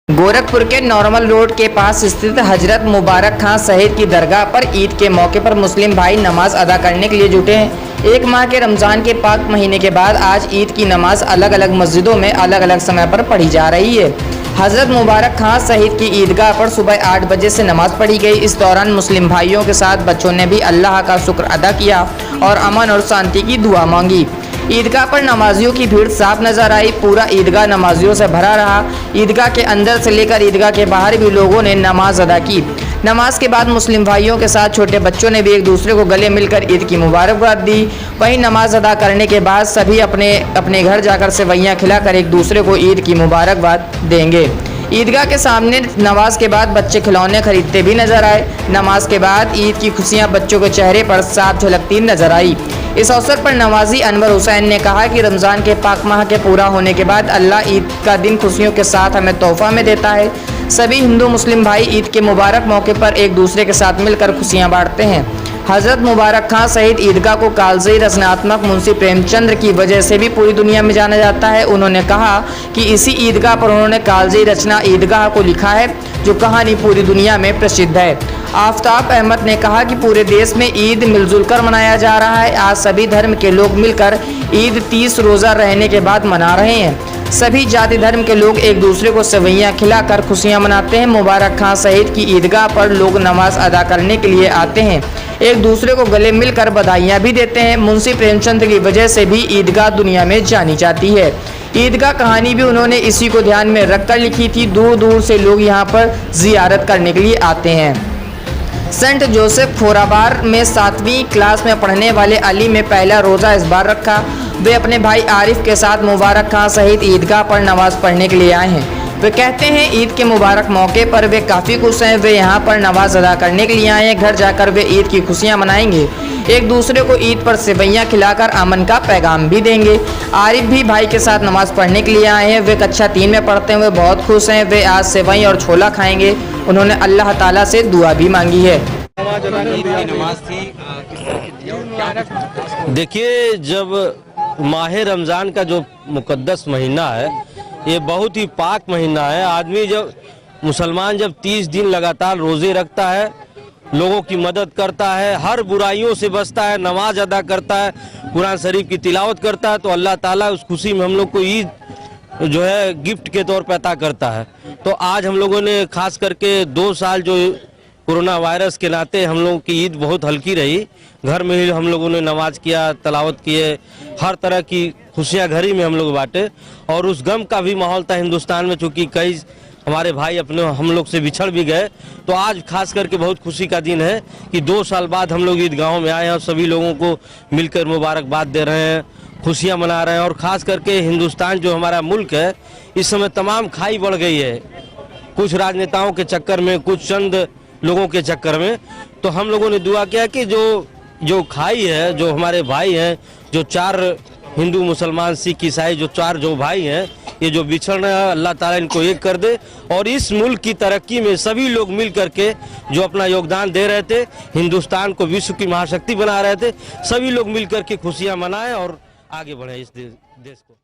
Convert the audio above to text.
गोरखपुर के normal road के पास स्थित हजरत मुबारक खां शहीद की दरगाह पर ईद के मौके पर मुस्लिम भाई नमाज अदा करने के लिए जुटे हैं। एक माह के रमज़ान के पाक महीने के बाद आज ईद की नमाज अलग अलग मस्जिदों में अलग अलग समय पर पढ़ी जा रही है। हजरत मुबारक खां शहीद की ईदगाह पर सुबह 8 बजे से नमाज पढ़ी गई। इस दौरान मुस्लिम भाइयों के साथ बच्चों ने भी अल्लाह का शुक्र अदा किया और अमन और शांति की दुआ मांगी। ईदगाह पर नमाजियों की भीड़ साफ नजर आई। पूरा ईदगाह नमाजियों से भरा रहा। ईदगाह के अंदर से लेकर ईदगाह के बाहर भी लोगों ने नमाज अदा की। नमाज के बाद मुस्लिम भाइयों के साथ छोटे बच्चों ने भी एक दूसरे को गले मिलकर ईद की मुबारकबाद दी। वहीं नमाज अदा करने के बाद सभी अपने अपने घर जाकर सेवैयां खिलाकर एक दूसरे को ईद की मुबारकबाद देंगे। ईदगाह के सामने नमाज के बाद बच्चे खिलौने खरीदते भी नजर आए। नमाज के बाद ईद की खुशियां बच्चों के चेहरे पर साफ झलकती नजर आई। इस अवसर पर नमाजी अनवर हुसैन ने कहा कि रमज़ान के पाक माह के पूरा होने के बाद अल्लाह ईद का दिन खुशियों के साथ हमें तोहफा में देता है। सभी हिंदू मुस्लिम भाई ईद के मुबारक मौके पर एक दूसरे के साथ मिलकर खुशियां बांटते हैं। हजरत मुबारक खां शहीद ईदगाह को कालजयी रचनात्मक मुंशी प्रेमचंद की वजह से भी पूरी दुनिया में जाना जाता है। उन्होंने कहा कि इसी ईदगाह पर उन्होंने कालजयी रचना ईदगाह को लिखा है, जो कहानी पूरी दुनिया में प्रसिद्ध है। आफ्ताब अहमद ने कहा कि पूरे देश में ईद मिलजुल कर मनाया जा रहा है। आज सभी धर्म के लोग मिलकर ईद 30 रोज़ा रहने के बाद मना रहे हैं। सभी जाति धर्म के लोग एक दूसरे को सेवैयां खिलाकर खुशियां मनाते हैं। मुबारक खां शहीद की ईदगाह पर लोग नमाज अदा करने के लिए आते हैं, एक दूसरे को गले मिलकर बधाइयां भी देते हैं। मुंशी प्रेमचंद की वजह से भी ईदगाह दुनिया में जानी जाती है। ईदगाह कहानी भी उन्होंने इसी को ध्यान में रखकर लिखी थी। दूर दूर से लोग यहाँ पर जियारत करने के लिए आते हैं। सेंट जोसेफ खोराबार में 7वीं क्लास में पढ़ने वाले अली में पहला रोज़ा इस बार रखा। वे अपने भाई आरिफ के साथ मुबारक खां शहीद ईदगाह पर नमाज पढ़ने के लिए आए हैं। वे कहते हैं ईद के मुबारक मौके पर वे काफ़ी खुश हैं। वे यहाँ पर नमाज अदा करने के लिए आए हैं। घर जाकर वे ईद की खुशियाँ मनाएंगे। एक दूसरे को ईद पर सेवैयां खिलाकर अमन का पैगाम भी देंगे। आरिफ भी भाई के साथ नमाज पढ़ने के लिए आए हैं। वे कक्षा 3 में पढ़ते हैं। वे बहुत खुश हैं। वे आज सेवई और छोला खाएंगे। उन्होंने अल्लाह ताला से दुआ भी मांगी है। देखिए, जब माह रमज़ान का जो मुक़द्दस महीना है, ये बहुत ही पाक महीना है। आदमी मुसलमान जब 30 दिन लगातार रोज़े रखता है, लोगों की मदद करता है, हर बुराइयों से बचता है, नमाज अदा करता है, कुरान शरीफ की तिलावत करता है, तो अल्लाह ताला उस खुशी में हम लोग को ईद जो है गिफ्ट के तौर पर अता करता है। तो आज हम लोगों ने खास करके 2 साल जो कोरोना वायरस के नाते हम लोगों की ईद बहुत हल्की रही। घर में ही हम लोगों ने नमाज किया, तलावत किए, हर तरह की खुशियाँ घर ही में हम लोग बांटे। और उस गम का भी माहौल था हिंदुस्तान में, चूँकि कई हमारे भाई अपने हम लोग से बिछड़ भी गए। तो आज खास करके बहुत खुशी का दिन है कि 2 साल बाद हम लोग ईदगाहों में आए हैं और सभी लोगों को मिलकर मुबारकबाद दे रहे हैं, खुशियाँ मना रहे हैं। और ख़ास करके हिंदुस्तान जो हमारा मुल्क है, इस समय तमाम खाई बढ़ गई है, कुछ राजनेताओं के चक्कर में, कुछ चंद लोगों के चक्कर में। तो हम लोगों ने दुआ किया कि जो खाई है, जो हमारे भाई हैं, जो 4 हिंदू मुसलमान सिख ईसाई जो 4 जो भाई हैं, ये जो बिछड़ रहे हैं, अल्लाह ताला इनको एक कर दे। और इस मुल्क की तरक्की में सभी लोग मिल करके जो अपना योगदान दे रहे थे, हिंदुस्तान को विश्व की महाशक्ति बना रहे थे, सभी लोग मिल करके खुशियाँ मनाएं और आगे बढ़े इस देश को।